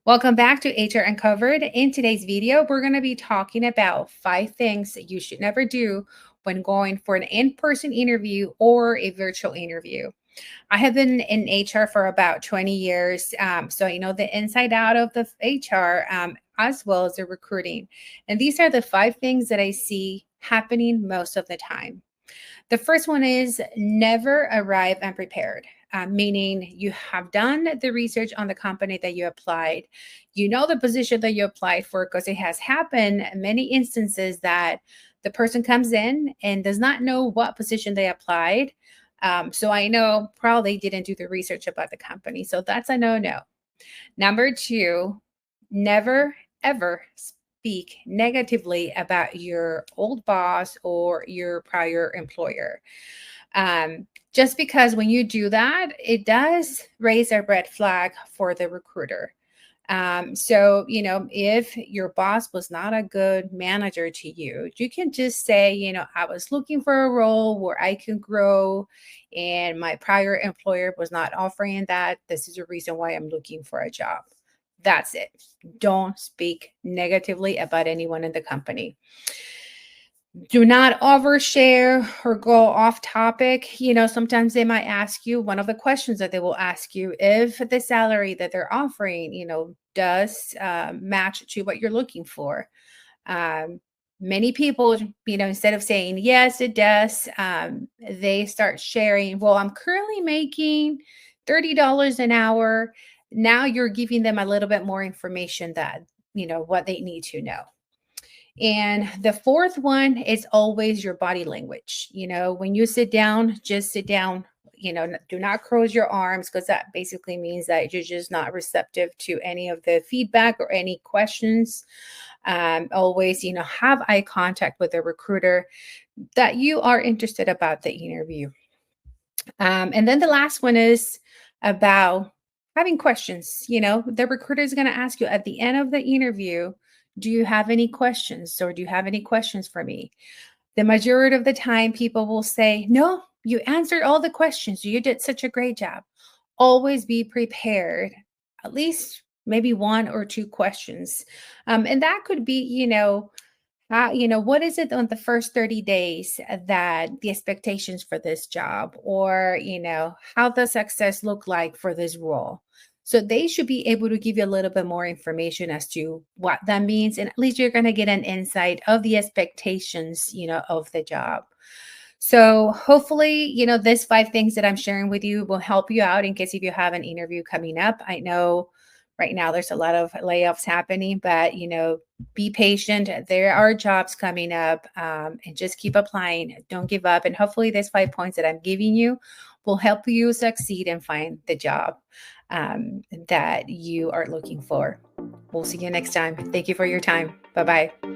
Welcome back to HR Uncovered. In today's video, we're going to be talking about 5 things that you should never do when going for an in-person interview or a virtual interview. I have been in HR for about 20 years, so I know the inside out of the HR as well as the recruiting. And these are the 5 things that I see happening most of the time. The first one is never arrive unprepared, meaning you have done the research on the company that you applied. You know the position that you applied for because it has happened many instances that the person comes in and does not know what position they applied. So I know probably didn't do the research about the company. So that's a no no. Number two, never ever speak negatively about your old boss or your prior employer. Just because when you do that, it does raise a red flag for the recruiter. If your boss was not a good manager to you, you can just say, I was looking for a role where I can grow, and my prior employer was not offering that. This is the reason why I'm looking for a job. That's it. Don't speak negatively about anyone in the company. Do not overshare or go off topic. Sometimes they might ask you, one of the questions that they will ask you, if the salary that they're offering, does match to what you're looking for. Um, Many people, instead of saying, yes, it does, they start sharing, well, I'm currently making $30 an hour. Now you're giving them a little bit more information that, what they need to know. And the fourth one is always your body language. When you sit down, just sit down. Do not cross your arms, because that basically means that you're just not receptive to any of the feedback or any questions. Always, have eye contact with the recruiter that you are interested about the interview. And then the last one is about having questions. The recruiter is going to ask you at the end of the interview, do you have any questions, or do you have any questions for me? The majority of the time, people will say, no, you answered all the questions. You did such a great job. Always be prepared, at least maybe 1 or 2 questions. And that could be, what is it on the first 30 days that the expectations for this job, or, how does success look like for this role? So they should be able to give you a little bit more information as to what that means. And at least you're going to get an insight of the expectations, of the job. So hopefully, these 5 things that I'm sharing with you will help you out in case if you have an interview coming up. I know right now there's a lot of layoffs happening, but, be patient. There are jobs coming up, and just keep applying. Don't give up. And hopefully these 5 points that I'm giving you will help you succeed and find the job that you are looking for. We'll see you next time. Thank you for your time. Bye-bye.